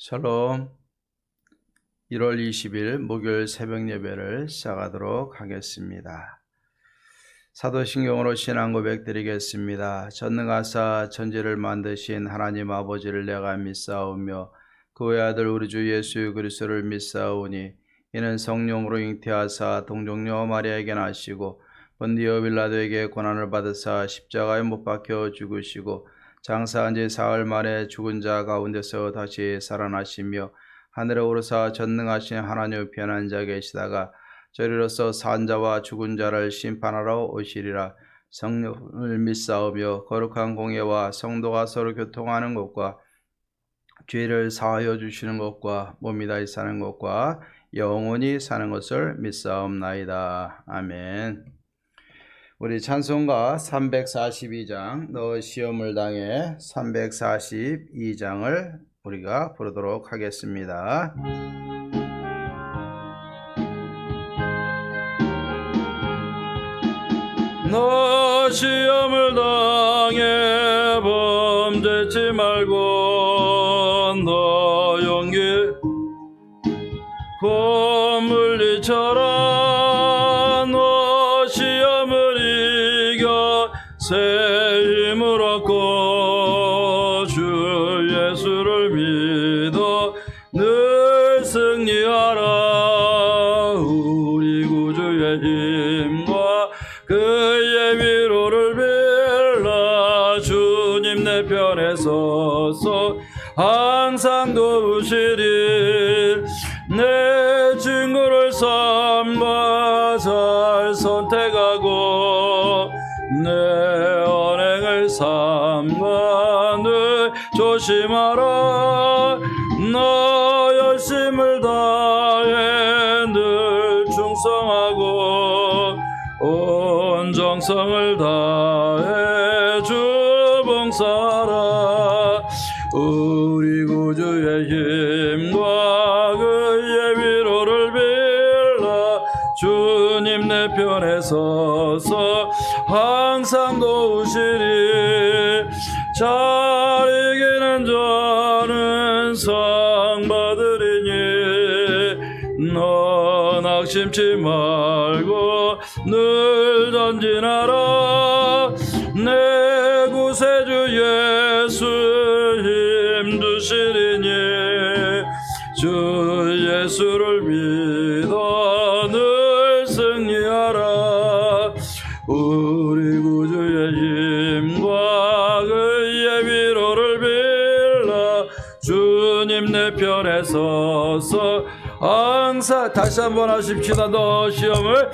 샬롬. 1월 20일 목요일 새벽 예배를 시작하도록 하겠습니다. 사도신경으로 신앙 고백 드리겠습니다. 전능하사 천지를 만드신 하나님 아버지를 내가 믿사오며 그 외아들 우리 주 예수 그리스도를 믿사오니 이는 성령으로 잉태하사 동정녀 마리아에게 나시고 본디오 빌라도에게 고난을 받으사 십자가에 못 박혀 죽으시고 장사한 지 사흘 만에 죽은 자 가운데서 다시 살아나시며 하늘에 오르사 전능하신 하나님 편한 자 계시다가 저리로서 산 자와 죽은 자를 심판하러 오시리라. 성령을 믿사오며 거룩한 공예와 성도가 서로 교통하는 것과 죄를 사하여 주시는 것과 몸이 다시 사는 것과 영원히 사는 것을 믿사옵나이다. 아멘. 우리 찬송가 342장 너 시험을 당해 342장을 우리가 부르도록 하겠습니다. 너 시험을 당해 범죄치 말고 너 용기 곧 물리쳐라. 너 시험을 이겨 새 힘을 얻고 주 예수를 믿어 늘 승리하라. 우리 구주의 힘과 그의 위로를 빌라. 주님 내 편에 서서 항상 도우시리. 내 친구를 삼가 잘 선택하고 내 언행을 삼가 늘 조심하라. 너 열심을 다해 늘 충성하고 온 정성을 다해 주 봉사하라. 우리 구주의 힘과 그의 위로를 빌라. 주님 내 편에 서서 항상 도우시리. 잘 이기는 자는 상 받으리니 너 낙심치 말고 늘 전진하라. 내 구세주 예수 힘주시리니 주 예수를 믿어 늘 승리하라. 우리 구주의 힘과 그의 위로를 빌라. 주님 내 편에 서서 항상 다시 한번 하십시다. 너 시험을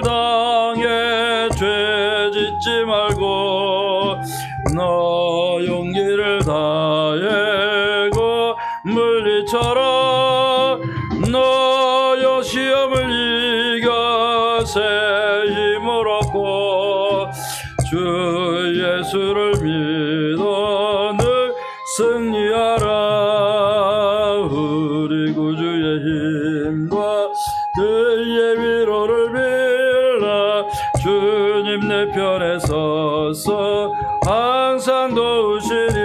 당해 죄 짓지 말고 너 용기를 다해 고 물리쳐라. 너여 시험을 이겨 새 힘을 얻고 주 예수를 믿어 늘 승리하라. 우리 구주의 힘과 그의 위로를 빌라. 주님 내 편에 서서 항상 도우시리.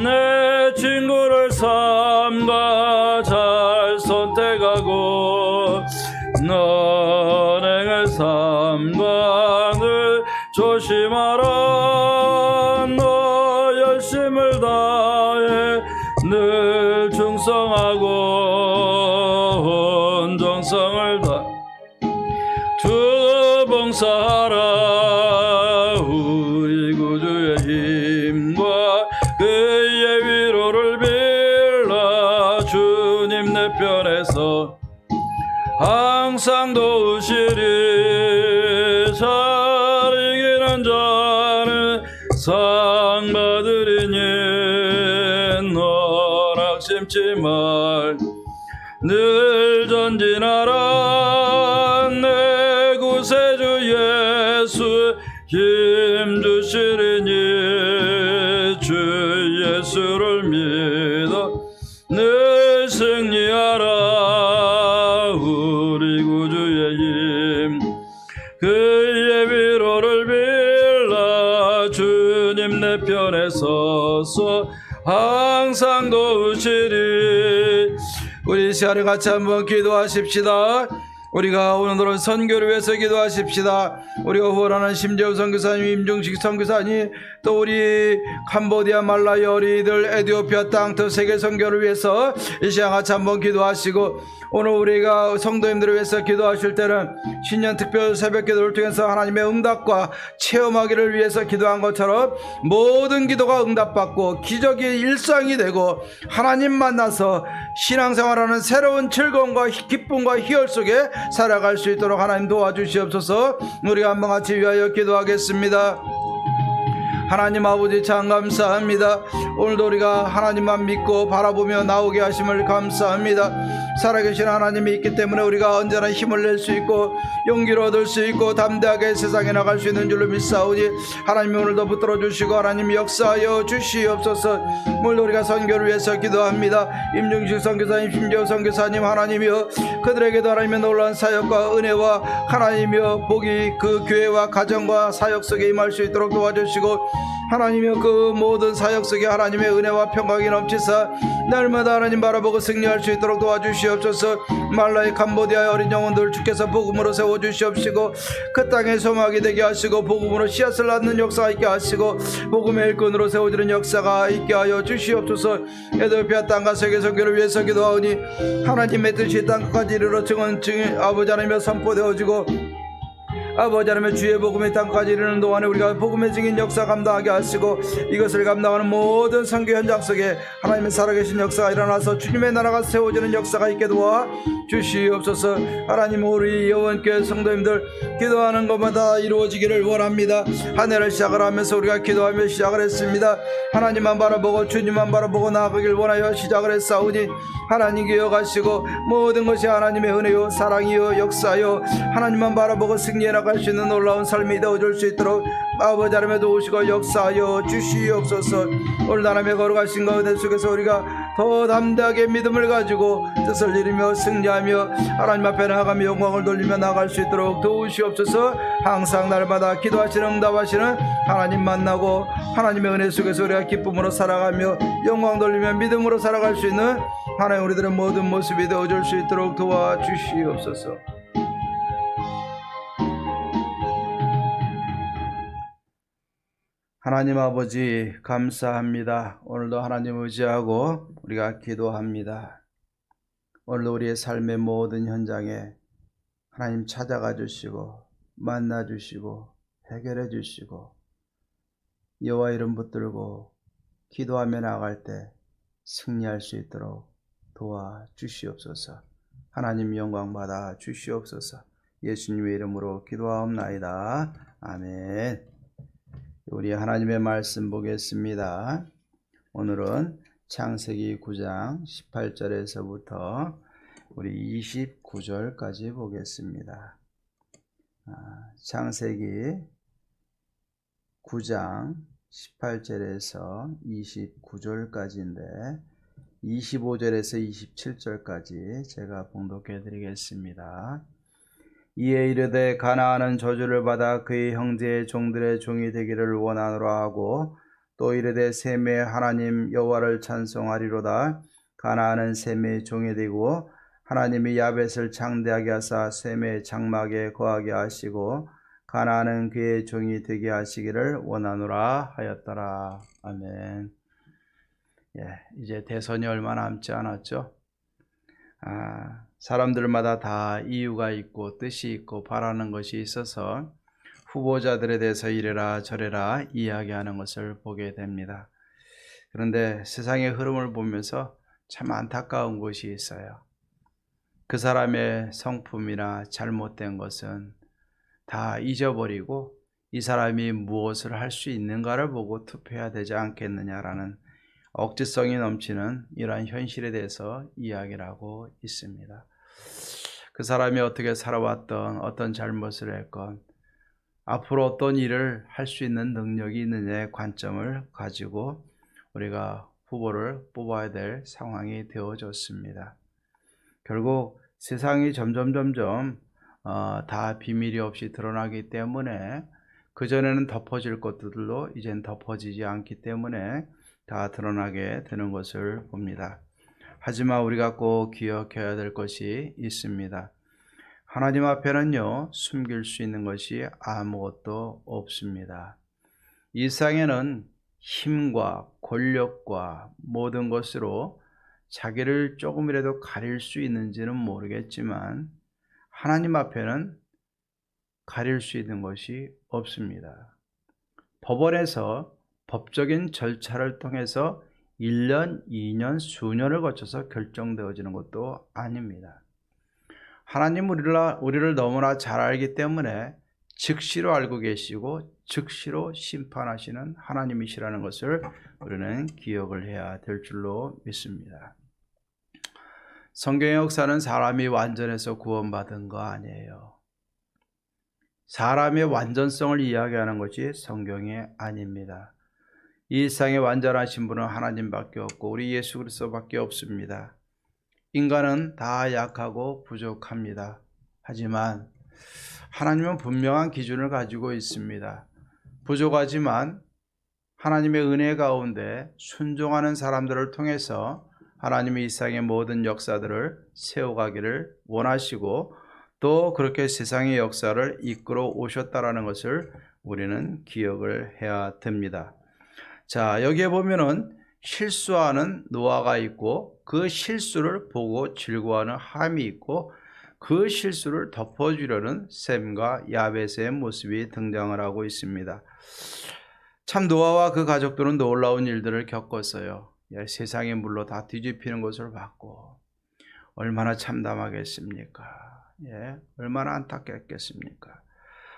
내 친구를 삼가 잘 선택하고 너 언행을 삼가 늘 조심하라. 너 열심을 다해 늘 충성하고 온 정성을 다 주 봉사하라. 우리 구주의 힘과 그의 위로를 빌라. 주님 내 편에서 항상 도우시리. 잘 이기는 자는 상 받으리니 너 낙심치 말 늘 전진하라. 내 구세주 예수 힘주시리니 주 예수를 믿어 늘 승리하라. 우리 구주의 힘 그의 위로를 빌라. 주님 내 편에 서서 항상 도우시리. 우리 이 시간에 같이 한번 기도하십시다. 우리가 오늘은 선교를 위해서 기도하십시다. 우리가 후원하는 심재우 선교사님, 임중식 선교사님, 또 우리 캄보디아, 말라이 어린이들, 에티오피아 땅, 더 세계 선교를 위해서 이 시간 같이 한번 기도하시고, 오늘 우리가 성도님들을 위해서 기도하실 때는 신년 특별 새벽 기도를 통해서 하나님의 응답과 체험하기를 위해서 기도한 것처럼 모든 기도가 응답받고 기적이 일상이 되고 하나님 만나서 신앙생활하는 새로운 즐거움과 기쁨과 희열 속에 살아갈 수 있도록 하나님 도와주시옵소서. 우리가 한번 같이 위하여 기도하겠습니다. 하나님 아버지 참 감사합니다. 오늘도 우리가 하나님만 믿고 바라보며 나오게 하심을 감사합니다. 살아계신 하나님이 있기 때문에 우리가 언제나 힘을 낼 수 있고 용기를 얻을 수 있고 담대하게 세상에 나갈 수 있는 줄로 믿사오니 하나님 오늘도 붙들어 주시고 하나님 역사하여 주시옵소서. 오늘도 우리가 선교를 위해서 기도합니다. 임중식 선교사님, 심재호 선교사님, 하나님이여 그들에게도 하나님의 놀라운 사역과 은혜와 하나님이여 복이 그 교회와 가정과 사역 속에 임할 수 있도록 도와주시고 하나님이여 그 모든 사역 속에 하나님의 은혜와 평강이 넘치사 날마다 하나님 바라보고 승리할 수 있도록 도와주시옵소서. 말라이 캄보디아의 어린 영혼들 주께서 복음으로 세워주시옵시고 그 땅에 소망이 되게 하시고 복음으로 씨앗을 낳는 역사가 있게 하시고 복음의 일꾼으로 세워지는 역사가 있게 하여 주시옵소서. 에티오피아 땅과 세계 선교를 위해서 기도하오니 하나님의 뜻이 땅까지 이르러 증언 아버지 하나님의 선포되어지고 아버지 하나님의 주의 복음의 땅까지 이르는 동안에 우리가 복음의 증인 역사 감당하게 하시고 이것을 감당하는 모든 선교 현장 속에 하나님의 살아계신 역사가 일어나서 주님의 나라가 세워지는 역사가 있게 도와 주시옵소서. 하나님 우리 여원교회 성도님들 기도하는 것마다 이루어지기를 원합니다. 한 해를 시작을 하면서 우리가 기도하며 시작을 했습니다. 하나님만 바라보고 주님만 바라보고 나아가길 원하여 시작을 했사오니 하나님 기억하시고 모든 것이 하나님의 은혜요 사랑이요 역사요 하나님만 바라보고 승리해 나갈 수 있는 놀라운 삶이 되어줄 수 있도록 아버지 하나님의 도우시고 역사하여 주시옵소서. 오늘 하나님의 거룩하신 가운데 속에서 우리가 더 담대하게 믿음을 가지고 뜻을 이루며 승리하며 하나님 앞에 나아가며 영광을 돌리며 나갈 수 있도록 도우시옵소서. 항상 날마다 기도하시는 응답하시는 하나님 만나고 하나님의 은혜 속에서 우리가 기쁨으로 살아가며 영광 돌리며 믿음으로 살아갈 수 있는 하나님 우리들의 모든 모습이 되어줄 수 있도록 도와주시옵소서. 하나님 아버지 감사합니다. 오늘도 하나님 의지하고 우리가 기도합니다. 오늘도 우리의 삶의 모든 현장에 하나님 찾아가 주시고 만나 주시고 해결해 주시고 여호와 이름 붙들고 기도하며 나갈 때 승리할 수 있도록 도와주시옵소서. 하나님 영광 받아 주시옵소서. 예수님의 이름으로 기도하옵나이다. 아멘. 우리 하나님의 말씀 보겠습니다. 오늘은 창세기 9장 18절에서부터 우리 29절까지 보겠습니다. 창세기 9장 18절에서 29절까지인데 25절에서 27절까지 제가 봉독해 드리겠습니다. 이에 이르되 가나안은 저주를 받아 그의 형제의 종들의 종이 되기를 원하노라 하고 또 이르되 셈의 하나님 여호와를 찬송하리로다. 가나안은 셈의 종이 되고 하나님이 야벳을 장대하게 하사 셈의 장막에 거하게 하시고 가나안은 그의 종이 되게 하시기를 원하노라 하였더라. 아멘. 이제 대선이 얼마 남지 않았죠. 사람들마다 다 이유가 있고 뜻이 있고 바라는 것이 있어서 후보자들에 대해서 이래라 저래라 이야기하는 것을 보게 됩니다. 그런데 세상의 흐름을 보면서 참 안타까운 것이 있어요. 그 사람의 성품이나 잘못된 것은 다 잊어버리고 이 사람이 무엇을 할 수 있는가를 보고 투표해야 되지 않겠느냐라는 억지성이 넘치는 이러한 현실에 대해서 이야기를 하고 있습니다. 그 사람이 어떻게 살아왔던 어떤 잘못을 했건 앞으로 어떤 일을 할 수 있는 능력이 있느냐의 관점을 가지고 우리가 후보를 뽑아야 될 상황이 되어졌습니다. 결국 세상이 점점 다 비밀이 없이 드러나기 때문에 그전에는 덮어질 것들도 이젠 덮어지지 않기 때문에 다 드러나게 되는 것을 봅니다. 하지만 우리가 꼭 기억해야 될 것이 있습니다. 하나님 앞에는요, 숨길 수 있는 것이 아무것도 없습니다. 이 세상에는 힘과 권력과 모든 것으로 자기를 조금이라도 가릴 수 있는지는 모르겠지만 하나님 앞에는 가릴 수 있는 것이 없습니다. 법원에서 법적인 절차를 통해서 1년, 2년, 수년을 거쳐서 결정되어지는 것도 아닙니다. 하나님 우리를 너무나 잘 알기 때문에 즉시로 알고 계시고 즉시로 심판하시는 하나님이시라는 것을 우리는 기억을 해야 될 줄로 믿습니다. 성경의 역사는 사람이 완전해서 구원받은 거 아니에요. 사람의 완전성을 이야기하는 것이 성경이 아닙니다. 이 세상에 완전하신 분은 하나님밖에 없고 우리 예수 그리스도밖에 없습니다. 인간은 다 약하고 부족합니다. 하지만 하나님은 분명한 기준을 가지고 있습니다. 부족하지만 하나님의 은혜 가운데 순종하는 사람들을 통해서 하나님의 이 세상의 모든 역사들을 세워가기를 원하시고 또 그렇게 세상의 역사를 이끌어 오셨다라는 것을 우리는 기억을 해야 됩니다. 자, 여기에 보면은 실수하는 노아가 있고 그 실수를 보고 즐거워하는 함이 있고 그 실수를 덮어주려는 셈과 야벳의 모습이 등장을 하고 있습니다. 참 노아와 그 가족들은 놀라운 일들을 겪었어요. 세상의 물로 다 뒤집히는 것을 봤고 얼마나 참담하겠습니까? 얼마나 안타깝겠습니까?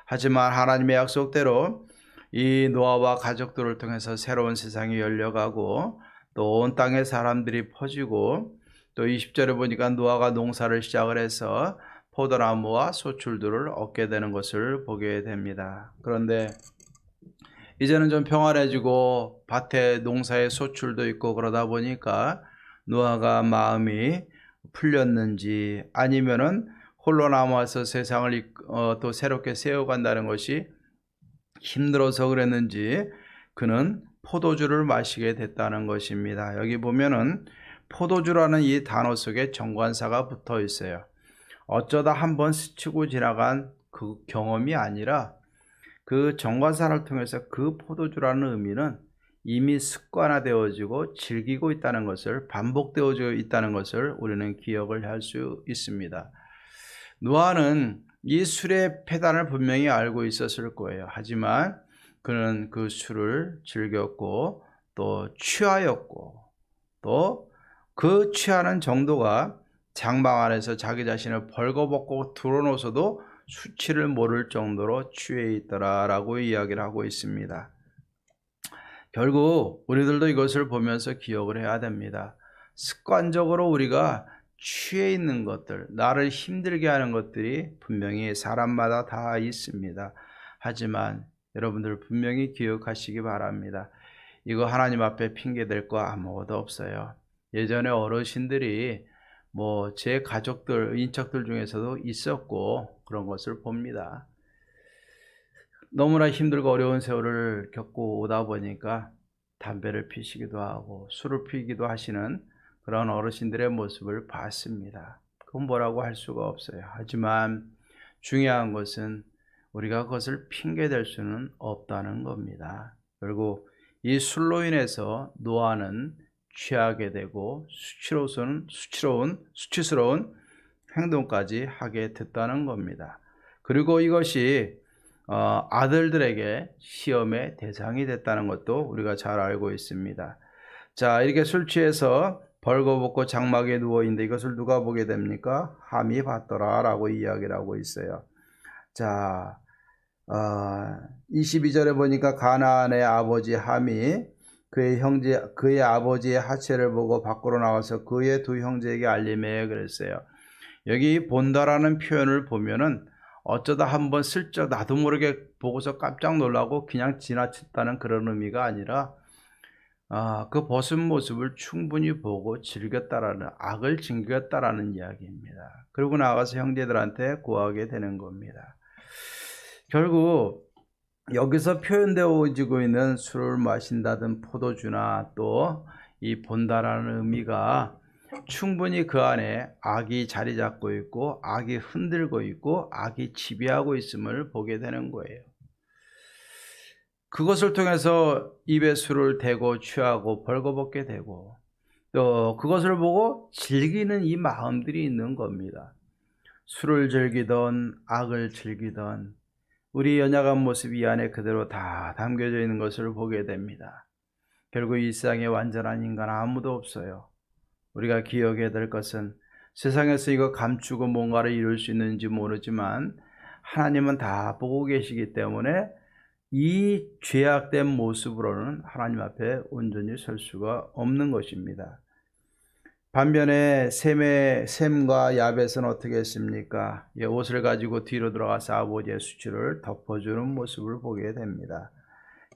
하지만 하나님의 약속대로 이 노아와 가족들을 통해서 새로운 세상이 열려가고 또 온 땅의 사람들이 퍼지고 또 20절에 보니까 노아가 농사를 시작을 해서 포도나무와 소출들을 얻게 되는 것을 보게 됩니다. 그런데 이제는 좀 평안해지고 밭에 농사의 소출도 있고 그러다 보니까 노아가 마음이 풀렸는지 아니면은 홀로 남아서 세상을 또 새롭게 세워간다는 것이 힘들어서 그랬는지 그는 포도주를 마시게 됐다는 것입니다. 여기 보면은 포도주라는 이 단어 속에 정관사가 붙어 있어요. 어쩌다 한번 스치고 지나간 그 경험이 아니라 그 정관사를 통해서 그 포도주라는 의미는 이미 습관화되어지고 즐기고 있다는 것을 반복되어지고 있다는 것을 우리는 기억을 할 수 있습니다. 노아는 이 술의 폐단을 분명히 알고 있었을 거예요. 하지만 그는 그 술을 즐겼고 또 취하였고 또 그 취하는 정도가 장막 안에서 자기 자신을 벌거벗고 드러놓아서도 수치를 모를 정도로 취해 있더라라고 이야기를 하고 있습니다. 결국 우리들도 이것을 보면서 기억을 해야 됩니다. 습관적으로 우리가 취해 있는 것들, 나를 힘들게 하는 것들이 분명히 사람마다 다 있습니다. 하지만 여러분들 분명히 기억하시기 바랍니다. 이거 하나님 앞에 핑계댈 거 아무것도 없어요. 예전에 어르신들이 제 가족들, 인척들 중에서도 있었고 그런 것을 봅니다. 너무나 힘들고 어려운 세월을 겪고 오다 보니까 담배를 피시기도 하고 술을 피기도 하시는 그런 어르신들의 모습을 봤습니다. 그건 뭐라고 할 수가 없어요. 하지만 중요한 것은 우리가 그것을 핑계댈 수는 없다는 겁니다. 결국 이 술로 인해서 노아는 취하게 되고 수치스러운 행동까지 하게 됐다는 겁니다. 그리고 이것이 아들들에게 시험의 대상이 됐다는 것도 우리가 잘 알고 있습니다. 자, 이렇게 술 취해서 벌거벗고 장막에 누워있는데 이것을 누가 보게 됩니까? 함이 봤더라 라고 이야기를 하고 있어요. 자, 22절에 보니까 가나안의 아버지 함이 그의 아버지의 하체를 보고 밖으로 나와서 그의 두 형제에게 알림해 그랬어요. 여기 본다라는 표현을 보면은 어쩌다 한번 슬쩍 나도 모르게 보고서 깜짝 놀라고 그냥 지나쳤다는 그런 의미가 아니라 그 벗은 모습을 충분히 보고 즐겼다라는, 악을 즐겼다라는 이야기입니다. 그리고 나가서 형제들한테 구하게 되는 겁니다. 결국 여기서 표현되어지고 있는 술을 마신다든 포도주나 또 이 본다라는 의미가 충분히 그 안에 악이 자리 잡고 있고 악이 흔들고 있고 악이 지배하고 있음을 보게 되는 거예요. 그것을 통해서 입에 술을 대고 취하고 벌거벗게 되고 또 그것을 보고 즐기는 이 마음들이 있는 겁니다. 술을 즐기던 악을 즐기던 우리 연약한 모습이 이 안에 그대로 다 담겨져 있는 것을 보게 됩니다. 결국 이 세상에 완전한 인간 아무도 없어요. 우리가 기억해야 될 것은 세상에서 이거 감추고 뭔가를 이룰 수 있는지 모르지만 하나님은 다 보고 계시기 때문에 이 죄악된 모습으로는 하나님 앞에 온전히 설 수가 없는 것입니다. 반면에 셈과 야벳은 어떻게 했습니까? 옷을 가지고 뒤로 들어가서 아버지의 수치를 덮어주는 모습을 보게 됩니다.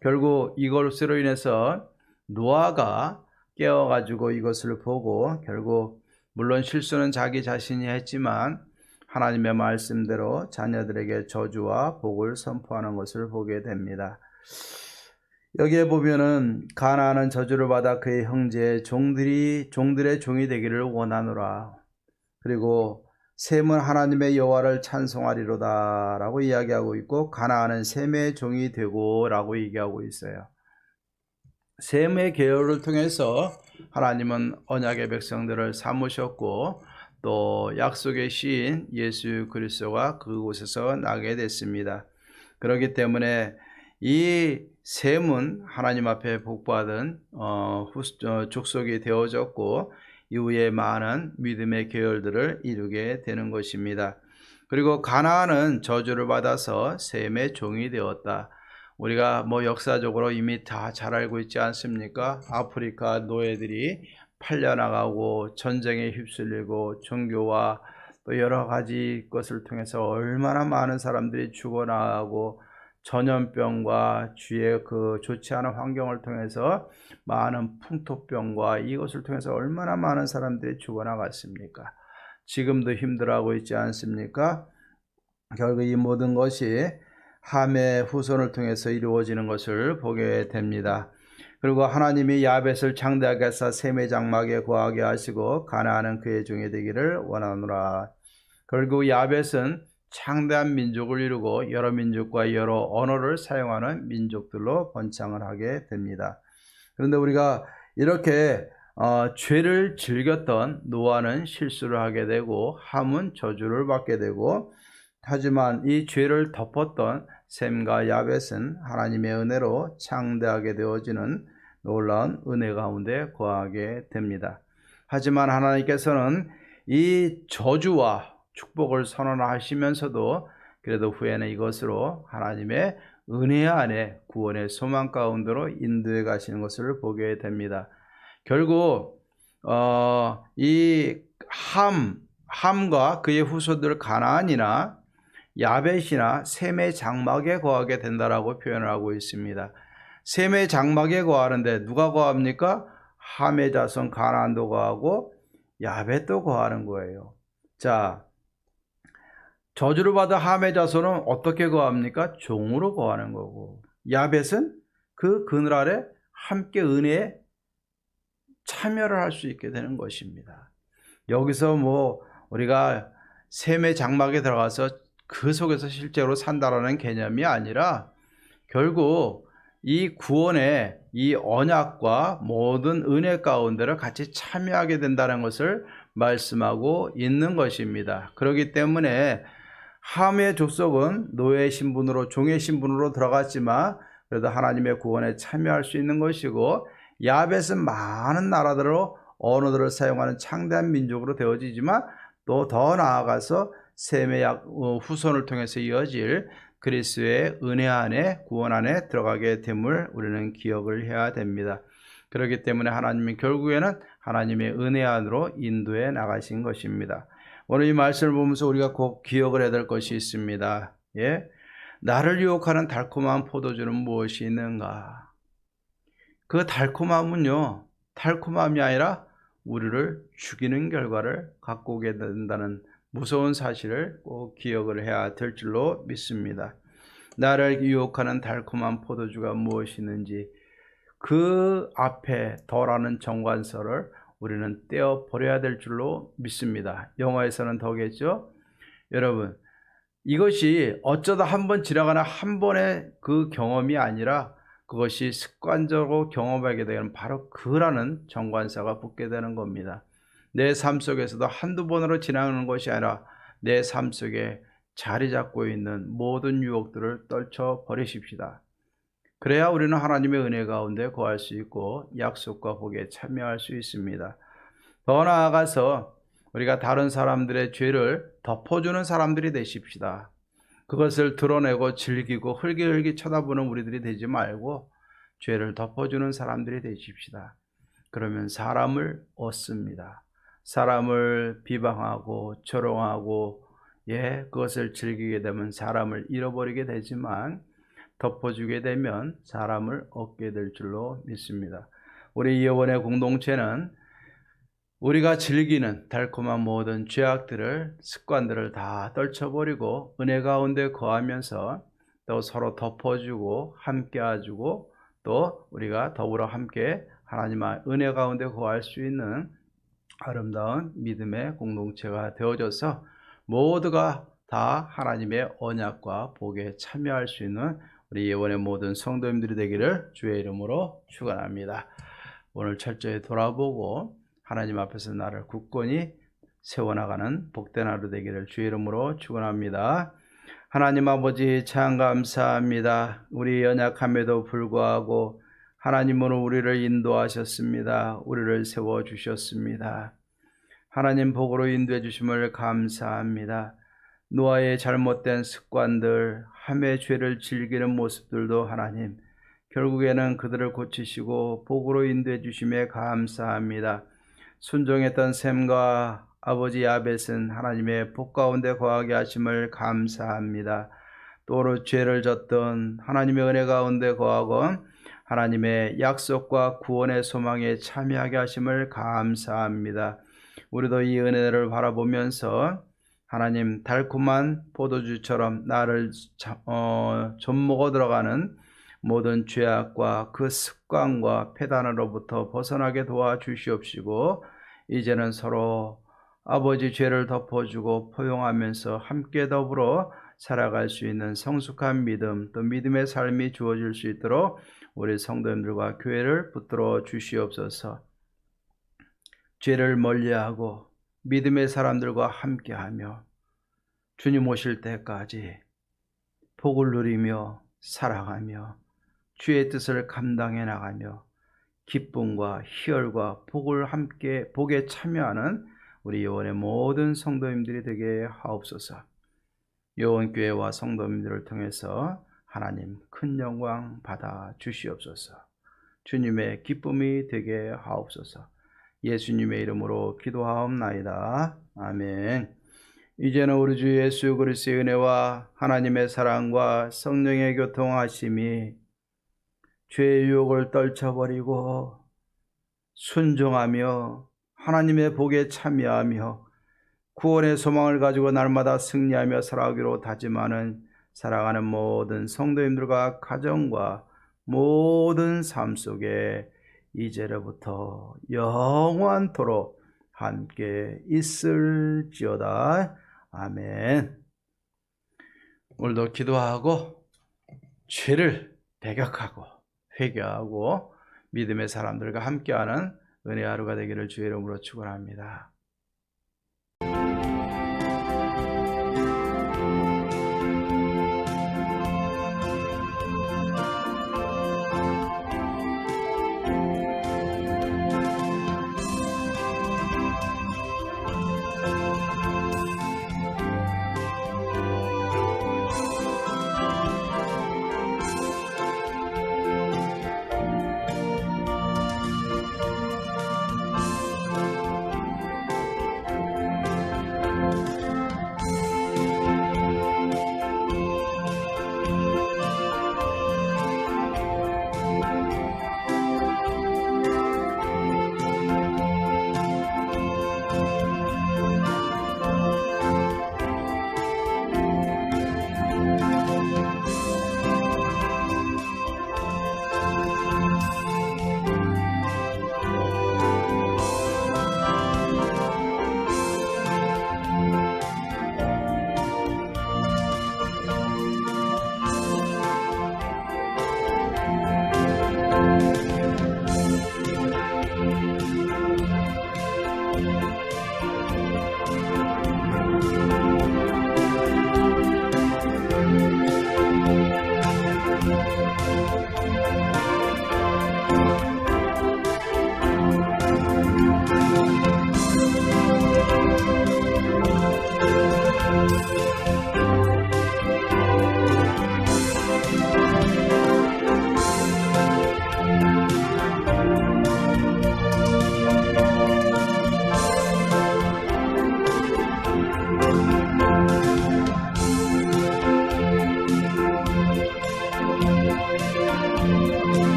결국 이것으로 인해서 노아가 깨어가지고 이것을 보고 결국 물론 실수는 자기 자신이 했지만 하나님의 말씀대로 자녀들에게 저주와 복을 선포하는 것을 보게 됩니다. 여기에 보면은 가나안은 저주를 받아 그의 형제의 종들의 종이 되기를 원하노라. 그리고 셈은 하나님의 여호와를 찬송하리로다 라고 이야기하고 있고 가나안은 셈의 종이 되고 라고 얘기하고 있어요. 셈의 계열을 통해서 하나님은 언약의 백성들을 삼으셨고 또 약속의 시인 예수 그리스도가 그곳에서 나게 됐습니다. 그렇기 때문에 이 셈은 하나님 앞에 복받은 족속이 되어졌고 이후에 많은 믿음의 계열들을 이루게 되는 것입니다. 그리고 가나안은 저주를 받아서 셈의 종이 되었다. 우리가 역사적으로 이미 다 잘 알고 있지 않습니까? 아프리카 노예들이 팔려나가고 전쟁에 휩쓸리고 종교와 또 여러 가지 것을 통해서 얼마나 많은 사람들이 죽어나가고 전염병과 주의 그 좋지 않은 환경을 통해서 많은 풍토병과 이것을 통해서 얼마나 많은 사람들이 죽어나갔습니까? 지금도 힘들어하고 있지 않습니까? 결국 이 모든 것이 함의 후손을 통해서 이루어지는 것을 보게 됩니다. 그리고 하나님이 야벳을 창대하게 하사 셈의 장막에 거하게 하시고 가나안은 그의 종이 되기를 원하노라. 결국 야벳은 창대한 민족을 이루고 여러 민족과 여러 언어를 사용하는 민족들로 번창을 하게 됩니다. 그런데 우리가 이렇게 죄를 즐겼던 노아는 실수를 하게 되고 함은 저주를 받게 되고 하지만 이 죄를 덮었던 셈과 야벳은 하나님의 은혜로 창대하게 되어지는 놀라운 은혜 가운데 거하게 됩니다. 하지만 하나님께서는 이 저주와 축복을 선언하시면서도 그래도 후에는 이것으로 하나님의 은혜 안에 구원의 소망 가운데로 인도해 가시는 것을 보게 됩니다. 결국 이 함과 그의 후손들 가나안이나 야벳이나 셈의 장막에 거하게 된다라고 표현을 하고 있습니다. 셈의 장막에 거하는데 누가 거합니까? 함의 자손 가나안도 거하고 야벳도 거하는 거예요. 자, 저주를 받은 함의 자손은 어떻게 거합니까? 종으로 거하는 거고 야벳은 그 그늘 아래 함께 은혜에 참여를 할 수 있게 되는 것입니다. 여기서 우리가 셈의 장막에 들어가서 그 속에서 실제로 산다라는 개념이 아니라 결국 이 구원의 이 언약과 모든 은혜 가운데를 같이 참여하게 된다는 것을 말씀하고 있는 것입니다. 그렇기 때문에 함의 족속은 노예 신분으로 종의 신분으로 들어갔지만 그래도 하나님의 구원에 참여할 수 있는 것이고 야벳은 많은 나라들로 언어들을 사용하는 창대한 민족으로 되어지지만 또 더 나아가서 셈의 후손을 통해서 이어질 그리스도의 은혜 안에 구원 안에 들어가게 됨을 우리는 기억을 해야 됩니다. 그렇기 때문에 하나님이 결국에는 하나님의 은혜 안으로 인도해 나가신 것입니다. 오늘 이 말씀을 보면서 우리가 꼭 기억을 해야 될 것이 있습니다. 나를 유혹하는 달콤한 포도주는 무엇이 있는가? 그 달콤함은요, 달콤함이 아니라 우리를 죽이는 결과를 갖고 오게 된다는 무서운 사실을 꼭 기억을 해야 될 줄로 믿습니다. 나를 유혹하는 달콤한 포도주가 무엇이 있는지 그 앞에 더라는 정관서를 우리는 떼어 버려야 될 줄로 믿습니다. 영어에서는 더겠죠. 여러분, 이것이 어쩌다 한번 지나가는 한 번의 그 경험이 아니라 그것이 습관적으로 경험하게 되는 바로 그라는 정관사가 붙게 되는 겁니다. 내 삶 속에서도 한두 번으로 지나가는 것이 아니라 내 삶 속에 자리 잡고 있는 모든 유혹들을 떨쳐 버리십시다. 그래야 우리는 하나님의 은혜 가운데 거할 수 있고 약속과 복에 참여할 수 있습니다. 더 나아가서 우리가 다른 사람들의 죄를 덮어주는 사람들이 되십시다. 그것을 드러내고 즐기고 흘기흘기 쳐다보는 우리들이 되지 말고 죄를 덮어주는 사람들이 되십시다. 그러면 사람을 얻습니다. 사람을 비방하고 조롱하고 그것을 즐기게 되면 사람을 잃어버리게 되지만 덮어주게 되면 사람을 얻게 될 줄로 믿습니다. 우리 영혼의 공동체는 우리가 즐기는 달콤한 모든 죄악들을, 습관들을 다 떨쳐버리고 은혜 가운데 거하면서 또 서로 덮어주고 함께 해주고 또 우리가 더불어 함께 하나님의 은혜 가운데 거할 수 있는 아름다운 믿음의 공동체가 되어져서 모두가 다 하나님의 언약과 복에 참여할 수 있는 우리 예원의 모든 성도님들이 되기를 주의 이름으로 축원합니다. 오늘 철저히 돌아보고 하나님 앞에서 나를 굳건히 세워나가는 복된 하루 되기를 주의 이름으로 축원합니다. 하나님 아버지 참 감사합니다. 우리 연약함에도 불구하고 하나님으로 우리를 인도하셨습니다. 우리를 세워주셨습니다. 하나님 복으로 인도해 주심을 감사합니다. 노아의 잘못된 습관들, 함의 죄를 즐기는 모습들도 하나님 결국에는 그들을 고치시고 복으로 인도해 주심에 감사합니다. 순종했던 셈과 아버지 야벳은 하나님의 복 가운데 거하게 하심을 감사합니다. 또 죄를 졌던 하나님의 은혜 가운데 거하고 하나님의 약속과 구원의 소망에 참여하게 하심을 감사합니다. 우리도 이 은혜를 바라보면서 하나님 달콤한 포도주처럼 나를 좀먹어 들어가는 모든 죄악과 그 습관과 패단으로부터 벗어나게 도와주시옵시고 이제는 서로 아버지 죄를 덮어주고 포용하면서 함께 더불어 살아갈 수 있는 성숙한 믿음 또 믿음의 삶이 주어질 수 있도록 우리 성도님들과 교회를 붙들어 주시옵소서. 죄를 멀리하고 믿음의 사람들과 함께하며 주님 오실 때까지 복을 누리며 살아가며 주의 뜻을 감당해 나가며 기쁨과 희열과 복을 함께 복에 참여하는 우리 여원의 모든 성도님들이 되게 하옵소서. 여원교회와 성도님들을 통해서 하나님 큰 영광 받아 주시옵소서. 주님의 기쁨이 되게 하옵소서. 예수님의 이름으로 기도하옵나이다. 아멘. 이제는 우리 주 예수 그리스도의 은혜와 하나님의 사랑과 성령의 교통하심이 죄의 유혹을 떨쳐버리고 순종하며 하나님의 복에 참여하며 구원의 소망을 가지고 날마다 승리하며 살아가기로 다짐하는 사랑하는 모든 성도님들과 가정과 모든 삶 속에 이제로부터 영원토록 함께 있을지어다. 아멘. 오늘도 기도하고 죄를 배격하고 회개하고 믿음의 사람들과 함께하는 은혜 하루가 되기를 주의 이름으로 축원합니다.